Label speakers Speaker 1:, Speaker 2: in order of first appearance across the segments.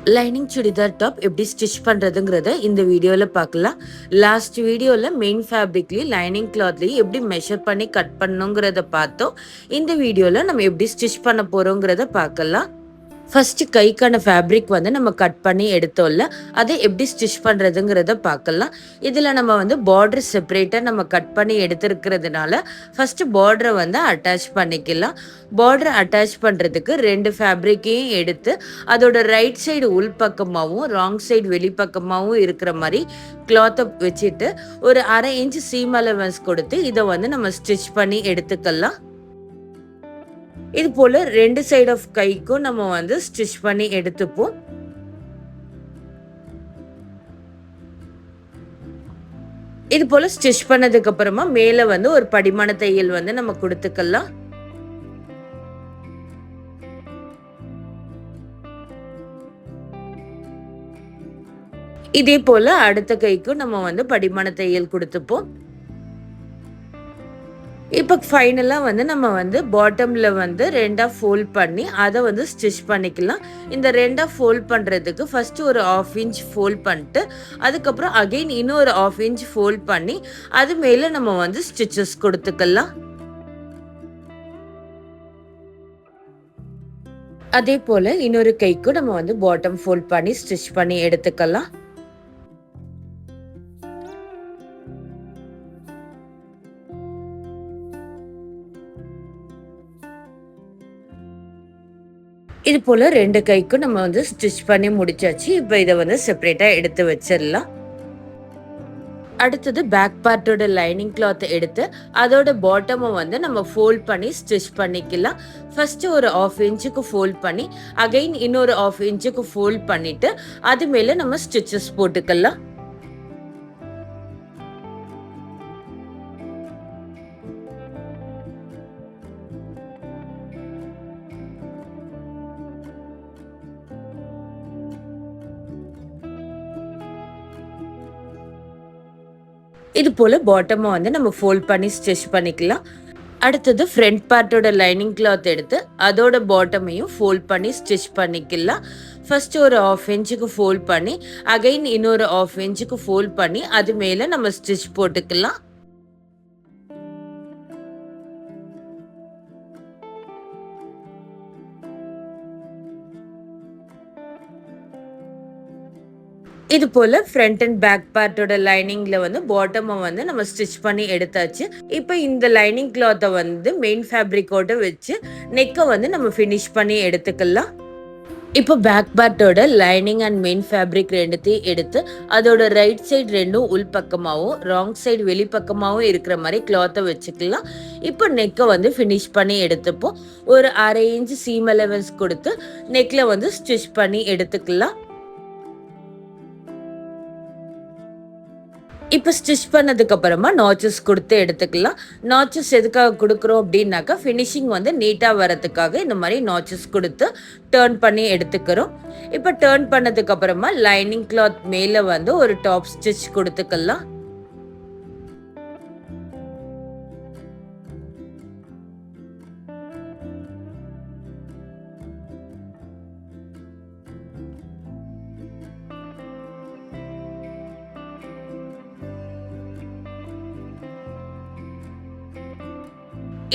Speaker 1: Lining churidar top எப்படி stitch பண்ணுறதுங்கிறத இந்த வீடியோவில் பார்க்கலாம். லாஸ்ட் வீடியோவில் மெயின் ஃபேப்ரிக்லேயும் லைனிங் கிளாத்லேயும் எப்படி மெஷர் பண்ணி கட் பண்ணணுங்கிறத பார்த்தோம். இந்த வீடியோவில் நம்ம எப்படி ஸ்டிச் பண்ண போகிறோங்கிறத பார்க்கலாம். ஃபஸ்ட்டு கைக்கான ஃபேப்ரிக் வந்து நம்ம கட் பண்ணி எடுத்தோம்ல, அதை எப்படி ஸ்டிச் பண்ணுறதுங்கிறத பார்க்கலாம். இதில் நம்ம வந்து பார்டர் செப்பரேட்டாக நம்ம கட் பண்ணி எடுத்துருக்கிறதுனால ஃபஸ்ட்டு பார்டரை வந்து அட்டாச் பண்ணிக்கலாம். பார்டரை அட்டாச் பண்ணுறதுக்கு 2 ஃபேப்ரிக்கையும் எடுத்து அதோட ரைட் சைடு உள் பக்கமாகவும் ராங் சைடு வெளிப்பக்கமாகவும் இருக்கிற மாதிரி கிளாத்தை வச்சுட்டு ஒரு 1/2 இன்ச் சீம் அலவன்ஸ் கொடுத்து இதை வந்து நம்ம ஸ்டிச் பண்ணி எடுத்துக்கலாம். இது போல 2 சைடு ஆஃப் கைக்கும் நம்ம வந்து ஸ்டிச் பண்ணி எடுத்துப்போம். இது போல ஸ்டிச் பண்ணதுக்கு அப்புறமா மேல வந்து ஒரு படிமான தையல் வந்து நம்ம கொடுத்துக்கலாம். இதே போல அடுத்த கைக்கும் நம்ம வந்து படிமான தையல் கொடுத்துப்போம். இப்போ ஃபைனலாக வந்து நம்ம வந்து பாட்டமில் வந்து 2ஆக ஃபோல்ட் பண்ணி அதை வந்து ஸ்டிச் பண்ணிக்கலாம். இந்த 2ஆக ஃபோல்ட் பண்ணுறதுக்கு ஃபஸ்ட்டு ஒரு 1/2 இன்ச் ஃபோல்ட் பண்ணிட்டு அதுக்கப்புறம் அகெயின் இன்னொரு 1/2 இன்ச் ஃபோல்ட் பண்ணி அது மேலே நம்ம வந்து ஸ்டிச்சஸ் கொடுத்துக்கலாம். அதே போல் இன்னொரு கைக்கும் நம்ம வந்து பாட்டம் ஃபோல்ட் பண்ணி ஸ்டிச் பண்ணி எடுத்துக்கலாம். இது போல் 2 கைக்கும் நம்ம வந்து ஸ்டிச் பண்ணி முடிச்சாச்சு. இப்போ இதை வந்து செப்பரேட்டாக எடுத்து வச்சிடலாம். அடுத்தது பேக் பார்ட்டோட லைனிங் கிளாத்தை எடுத்து அதோட பாட்டமை வந்து நம்ம ஃபோல்ட் பண்ணி ஸ்டிச் பண்ணிக்கலாம். ஃபஸ்ட்டு ஒரு 1/2 இன்ச்சுக்கு ஃபோல்ட் பண்ணி அகைன் இன்னொரு 1/2 இன்ச்சுக்கு ஃபோல்ட் பண்ணிட்டு அது மேலே நம்ம ஸ்டிச்சஸ் போட்டுக்கலாம். இது போல் பாட்டமை வந்து நம்ம ஃபோல்ட் பண்ணி ஸ்டிச் பண்ணிக்கலாம். அடுத்தது ஃப்ரண்ட் பார்ட்டோட லைனிங் கிளாத் எடுத்து அதோட பாட்டமையும் ஃபோல்ட் பண்ணி ஸ்டிச் பண்ணிக்கலாம். ஃபஸ்ட்டு ஒரு 1/2 இன்ச்சுக்கு ஃபோல்ட் பண்ணி அகைன் இன்னொரு 1/2 இன்ச்சுக்கு ஃபோல்ட் பண்ணி அது மேலே நம்ம ஸ்டிச் போட்டுக்கலாம். இது போல ஃப்ரண்ட் அண்ட் பேக் பார்ட்டோட லைனிங்ல வந்து பாட்டமை வந்து நம்ம ஸ்டிச் பண்ணி எடுத்தாச்சு. இப்போ இந்த லைனிங் கிளாத்தை வந்து மெயின் ஃபேப்ரிக்கோட வச்சு நெக்கை வந்து நம்ம ஃபினிஷ் பண்ணி எடுத்துக்கலாம். இப்போ பேக் பார்ட்டோட லைனிங் அண்ட் மெயின் ஃபேப்ரிக் ரெண்டுத்தையும் எடுத்து அதோட ரைட் சைடு ரெண்டும் உள் பக்கமாகவும் ராங் சைடு வெளிப்பக்கமாகவும் இருக்கிற மாதிரி கிளாத்தை வச்சுக்கலாம். இப்போ நெக்கை வந்து ஃபினிஷ் பண்ணி எடுத்துப்போம். ஒரு 1/2 இன்ச் சீம் அலவன்ஸ் கொடுத்து நெக்கில் வந்து ஸ்டிச் பண்ணி எடுத்துக்கலாம். இப்போ ஸ்டிச் பண்ணதுக்கு அப்புறமா நாச்சஸ் கொடுத்து எடுத்துக்கலாம். நாச்சஸ் எதுக்காக கொடுக்குறோம் அப்படின்னாக்கா ஃபினிஷிங் வந்து நீட்டாக வரதுக்காக இந்த மாதிரி நாச்சஸ் கொடுத்து டேர்ன் பண்ணி எடுத்துக்கிறோம். இப்போ டேர்ன் பண்ணதுக்கு அப்புறமா லைனிங் கிளாத் மேலே வந்து ஒரு டாப் ஸ்டிச் கொடுத்துக்கலாம்.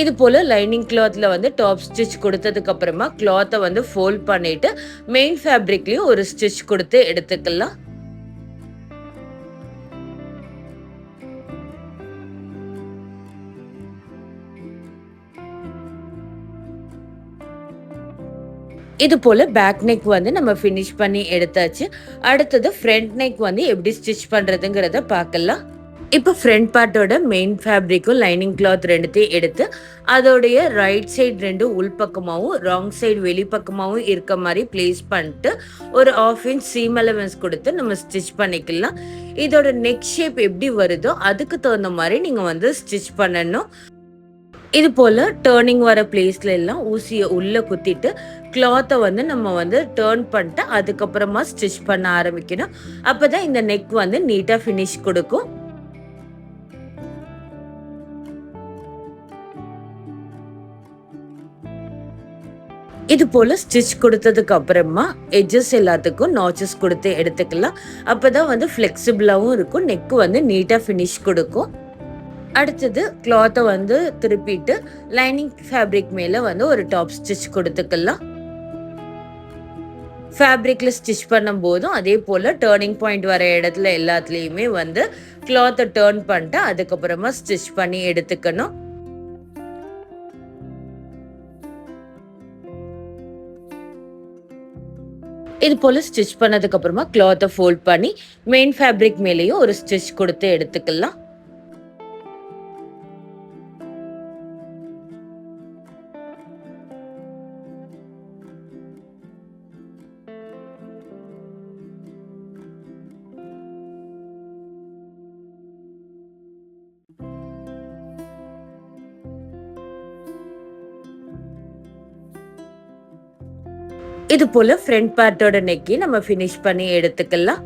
Speaker 1: இது போல லைனிங் கிளாத்ல வந்து டாப் ஸ்டிச் கொடுத்ததுக்கு அப்புறமா கிளாத்தை வந்து ஃபோல்ட் பண்ணிட்டு மெயின் ஃபேப்ரிக்லயும் ஒரு ஸ்டிச் கொடுத்து எடுத்துக்கலாம். இது போல பேக் நெக் வந்து நம்ம ஃபினிஷ் பண்ணி எடுத்தாச்சு. அடுத்தது ஃப்ரண்ட் நெக் வந்து எப்படி ஸ்டிச் பண்றதுங்கிறத பார்க்கலாம். இப்போ ஃப்ரண்ட் பார்ட்டோட மெயின் ஃபேப்ரிக்கும் லைனிங் கிளாத் ரெண்டுத்தையும் எடுத்து அதோடைய ரைட் சைடு ரெண்டு உள்பக்கமாகவும் ராங் சைடு வெளிப்பக்கமாகவும் இருக்க மாதிரி பிளேஸ் பண்ணிட்டு ஒரு 1/2 இன்ச் சீம் அலவன்ஸ் கொடுத்து நம்ம ஸ்டிச் பண்ணிக்கலாம். இதோட நெக் ஷேப் எப்படி வருதோ அதுக்கு தகுந்த மாதிரி நீங்கள் வந்து ஸ்டிச் பண்ணணும். இது போல் டேர்னிங் வர பிளேஸ்ல எல்லாம் ஊசியை உள்ளே குத்திட்டு கிளாத்தை வந்து நம்ம வந்து டேர்ன் பண்ணிட்டு அதுக்கப்புறமா ஸ்டிச் பண்ண ஆரம்பிக்கணும். அப்போ தான் இந்த நெக் வந்து நீட்டாக ஃபினிஷ் கொடுக்கும். இது போல ஸ்டிச் கொடுத்ததுக்கு அப்புறமா எட்ஜஸ் எல்லாத்துக்கும் நாச்சஸ் கொடுத்து எடுத்துக்கலாம். அப்பதான் வந்து ஃப்ளெக்சிபிளாவும் இருக்கும், நெக் வந்து நீட்டா ஃபினிஷ் கொடுக்கும். அடுத்தது கிளாத்தை வந்து திருப்பிட்டு லைனிங் ஃபேப்ரிக் மேல வந்து ஒரு டாப் ஸ்டிச் கொடுத்துக்கலாம். ஃபேப்ரிக்ல ஸ்டிச் பண்ணும் போதும் அதே போல டேர்னிங் பாயிண்ட் வர இடத்துல எல்லாத்துலேயுமே வந்து கிளாத்தை டேர்ன் பண்ணிட்டு அதுக்கப்புறமா ஸ்டிச் பண்ணி எடுத்துக்கணும். இது போல ஸ்டிச் பண்ணதுக்கு அப்புறமா கிளாத்தை ஃபோல்ட் பண்ணி மெயின் ஃபேப்ரிக் மேலேயும் ஒரு ஸ்டிச் கொடுத்து எடுத்துக்கலாம். இது போல ஃப்ரண்ட் பார்ட்டோட நெக்கி நம்ம ஃபினிஷ் பண்ணி எடுத்துக்கலாம்.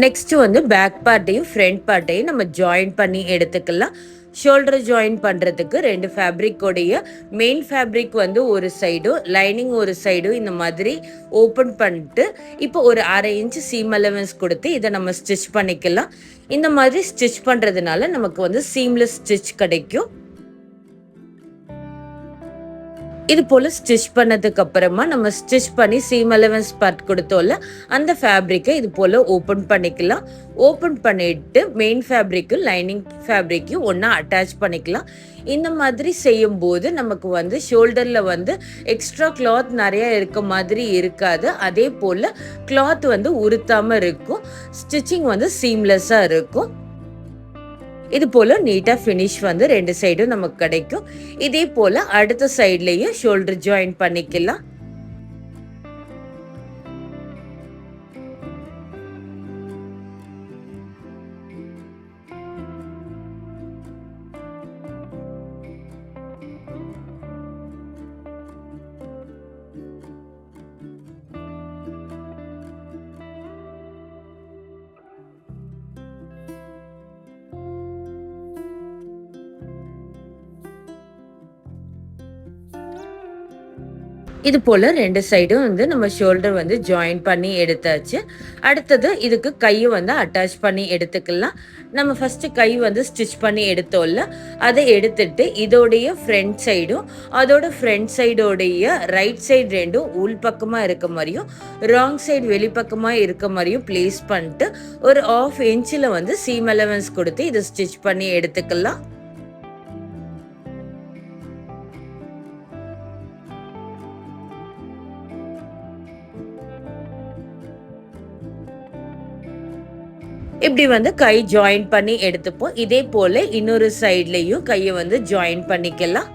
Speaker 1: நெக்ஸ்ட் வந்து பேக் பார்ட்டையும் ஃப்ரண்ட் பார்ட்டையும் நம்ம ஜாயின் பண்ணி எடுத்துக்கலாம். ஷோல்டர் ஜாயின் பண்ணுறதுக்கு ரெண்டு ஃபேப்ரிக்கோடைய மெயின் ஃபேப்ரிக் வந்து ஒரு சைடும் லைனிங் ஒரு சைடும் இந்த மாதிரி ஓப்பன் பண்ணிட்டு இப்போ ஒரு 1/2 இன்ச் சீம் அலவன்ஸ் கொடுத்து இதை நம்ம ஸ்டிச் பண்ணிக்கலாம். இந்த மாதிரி ஸ்டிச் பண்ணுறதுனால நமக்கு வந்து சீம்லெஸ் ஸ்டிச் கிடைக்கும். இது போல ஸ்டிச் பண்ணதுக்கு அப்புறமா நம்ம ஸ்டிச் பண்ணி சீம் அலவன்ஸ் பார்ட் கொடுத்தோம்ல அந்த ஃபேப்ரிக்கை இது போல ஓப்பன் பண்ணிக்கலாம். ஓப்பன் பண்ணிட்டு மெயின் ஃபேப்ரிக்கும் லைனிங் ஃபேப்ரிக்கும் ஒன்றா அட்டாச் பண்ணிக்கலாம். இந்த மாதிரி செய்யும் போது நமக்கு வந்து ஷோல்டர்ல வந்து எக்ஸ்ட்ரா கிளாத் நிறைய இருக்க மாதிரி இருக்காது. அதே போல கிளாத் வந்து உறுத்தாம இருக்கும். ஸ்டிச்சிங் வந்து சீம்லெஸ்ஸா இருக்கும். இது போல நீட்டா ஃபினிஷ் வந்து ரெண்டு சைடும் நமக்கு கிடைக்கும். இதே போல அடுத்த சைட்லயும் ஷோல்டர் ஜாயின் பண்ணிக்கலாம். இது போல ரெண்டு சைடும் வந்து நம்ம ஷோல்டர் வந்து ஜாயின் பண்ணி எடுத்தாச்சு. அடுத்தது இதுக்கு கையை வந்து அட்டாச் பண்ணி எடுத்துக்கலாம். நம்ம ஃபர்ஸ்ட் கை வந்து ஸ்டிச் பண்ணி எடுத்தோம்ல அதை எடுத்துட்டு இதோடைய ஃப்ரண்ட் சைடும் அதோட ஃப்ரண்ட் சைடோடைய ரைட் சைடு ரெண்டும் உள் பக்கமா இருக்க மாதிரியும் ராங் சைடு வெளிப்பக்கமா இருக்க மாதிரியும் பிளேஸ் பண்ணிட்டு ஒரு 1/2 இன்ச்சில் வந்து சீம் அலவன்ஸ் கொடுத்து இதை ஸ்டிச் பண்ணி எடுத்துக்கலாம். இப்படி வந்து கை ஜாயின் பண்ணி எடுத்துப்போம். இதே போல இன்னொரு சைட்லயும் கையை வந்து ஜாயின் பண்ணிக்கலாம்.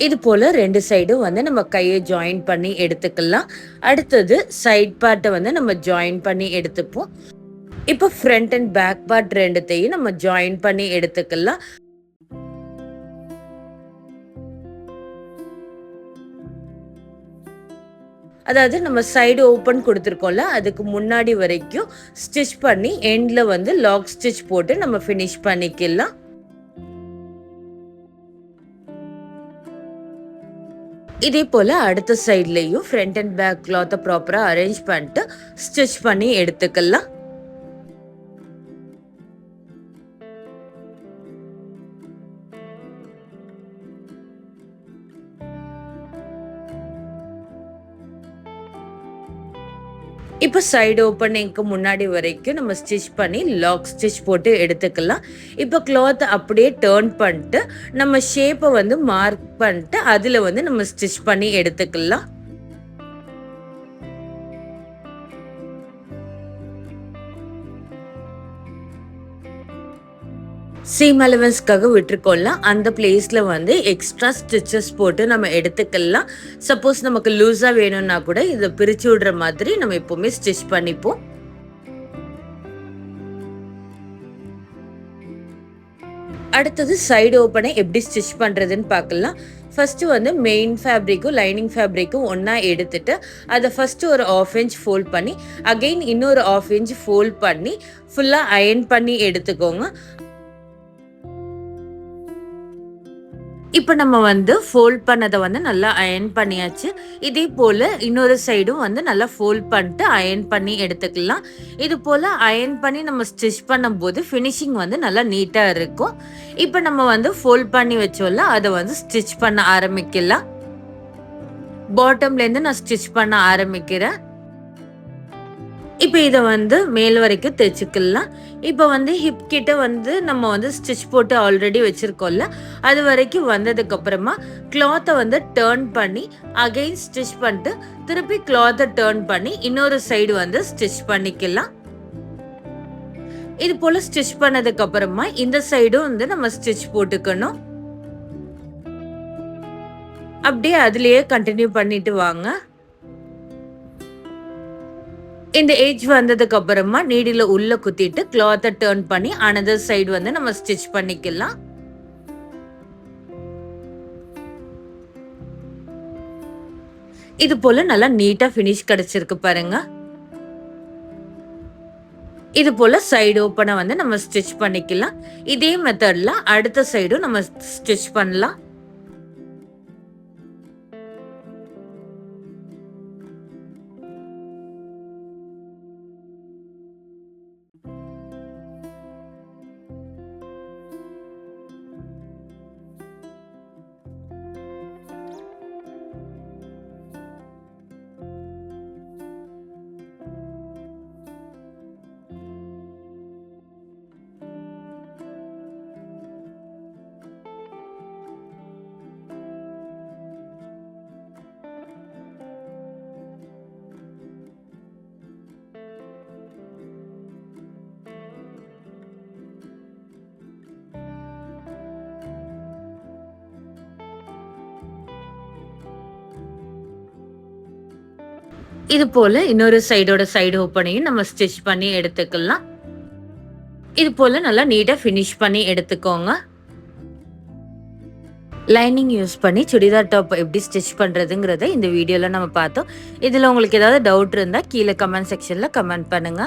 Speaker 1: இது போல ரெண்டு சைடும் வந்து நம்ம கையை ஜாயின் பண்ணி எடுத்துக்கலாம். அடுத்தது சைட் பார்ட்டை வந்து நம்ம ஜாயின் பண்ணி எடுத்துப்போம். இப்போ ஃப்ரண்ட் அண்ட் பேக் பார்ட் ரெண்டுத்தையும் நம்ம ஜாயின் பண்ணி எடுத்துக்கலாம். அதாவது நம்ம சைடு ஓப்பன் கொடுத்துருக்கோம்ல அதுக்கு முன்னாடி வரைக்கும் ஸ்டிச் பண்ணி எண்ட்ல வந்து லாக் ஸ்டிச் போட்டு நம்ம ஃபினிஷ் பண்ணிக்கலாம். இதே போல அடுத்த சைட்லயும் ஃப்ரண்ட் அண்ட் பேக் கிளாத்தை ப்ராப்பரா அரேஞ்ச் பண்ணிட்டு ஸ்டிச் பண்ணி எடுத்துக்கலாம். இப்போ சைடு ஓப்பனிங்க்கு முன்னாடி வரைக்கும் நம்ம ஸ்டிச் பண்ணி லாக் ஸ்டிச் போட்டு எடுத்துக்கலாம். இப்போ கிளாத் அப்படியே டேர்ன் பண்ணிட்டு நம்ம ஷேப்பை வந்து மார்க் பண்ணிட்டு அதில் வந்து நம்ம ஸ்டிச் பண்ணி எடுத்துக்கலாம். சீம் அலவன்ஸ்க்காக விட்டுருக்கோம்ல அந்த பிளேஸ்ல வந்து எக்ஸ்ட்ரா ஸ்டிச்சஸ் போட்டு நம்ம எடுத்துக்கலாம். சப்போஸ் நமக்கு லூஸா வேணும்னா கூட இதை பிரிச்சு விடுற மாதிரி நம்ம எப்பவுமே ஸ்டிச் பண்ணிப்போம். அடுத்தது சைடு ஓப்பனை எப்படி ஸ்டிச் பண்ணுறதுன்னு பார்க்கலாம். ஃபஸ்ட்டு வந்து மெயின் ஃபேப்ரிக்கும் லைனிங் ஃபேப்ரிக்கும் ஒன்றா எடுத்துட்டு அதை ஃபஸ்ட்டு ஒரு 1/2 இன்ச் ஃபோல்ட் பண்ணி அகெயின் இன்னொரு 1/2 இன்ச் ஃபோல்ட் பண்ணி ஃபுல்லாக அயர்ன் பண்ணி எடுத்துக்கோங்க. இப்போ நம்ம வந்து ஃபோல்ட் பண்ணதை வந்து நல்லா அயர்ன் பண்ணியாச்சு. இதே போல் இன்னொரு சைடும் வந்து நல்லா ஃபோல்ட் பண்ணிட்டு அயர்ன் பண்ணி எடுத்துக்கலாம். இது போல் அயர்ன் பண்ணி நம்ம ஸ்டிச் பண்ணும்போது ஃபினிஷிங் வந்து நல்லா நீட்டாக இருக்கும். இப்போ நம்ம வந்து ஃபோல்ட் பண்ணி வச்சோம்ல, அதை வந்து ஸ்டிச் பண்ண ஆரம்பிக்கலாம். பாட்டம்லேருந்து நான் ஸ்டிச் பண்ண ஆரம்பிக்கிறேன். இப்போ இதை வந்து மேல் வரைக்கும் தைச்சிக்கலாம். இப்போ வந்து ஹிப் கிட்ட வந்து நம்ம வந்து ஸ்டிச் போட்டு ஆல்ரெடி வச்சுருக்கோம்ல, அது வரைக்கும் வந்ததுக்கப்புறமா கிளாத்தை வந்து டேர்ன் பண்ணி அகெயின் ஸ்டிச் பண்ணிட்டு திருப்பி கிளாத்தை டேர்ன் பண்ணி இன்னொரு சைடு வந்து ஸ்டிச் பண்ணிக்கலாம். இது போல் ஸ்டிச் பண்ணதுக்கப்புறமா இந்த சைடும் வந்து நம்ம ஸ்டிச் போட்டுக்கணும். அப்படியே அதுலேயே கண்டினியூ பண்ணிட்டு வாங்க. இந்த ஏஜ் வந்ததுக்கு அப்புறமா நீடில உள்ள குத்திட்டு கிளாத்தை டர்ன் பண்ணி அனதர் சைடு வந்து நம்ம ஸ்டிச் பண்ணிக்கலாம். இது போல நல்லா நீட்டா ஃபினிஷ் கிடைச்சிருக்கு பாருங்க. இது போல சைடு ஓப்பனை வந்து நம்ம ஸ்டிச் பண்ணிக்கலாம். இதே மெத்தட்ல அடுத்த சைடும் நம்ம ஸ்டிச் பண்ணலாம். இது போல இன்னொரு சைடோட சைடு ஓப்பனையும் நம்ம ஸ்டிச் பண்ணி எடுத்துக்கலாம். இது போல நல்லா நீட்டா ஃபினிஷ் பண்ணி எடுத்துக்கோங்க. லைனிங் யூஸ் பண்ணி சுடிதார் டாப் எப்படி ஸ்டிச் பண்றதுங்கிறத இந்த வீடியோல நம்ம பார்த்தோம். இதுல உங்களுக்கு ஏதாவது டவுட் இருந்தா கீழே கமெண்ட் செக்ஷன்ல கமெண்ட் பண்ணுங்க.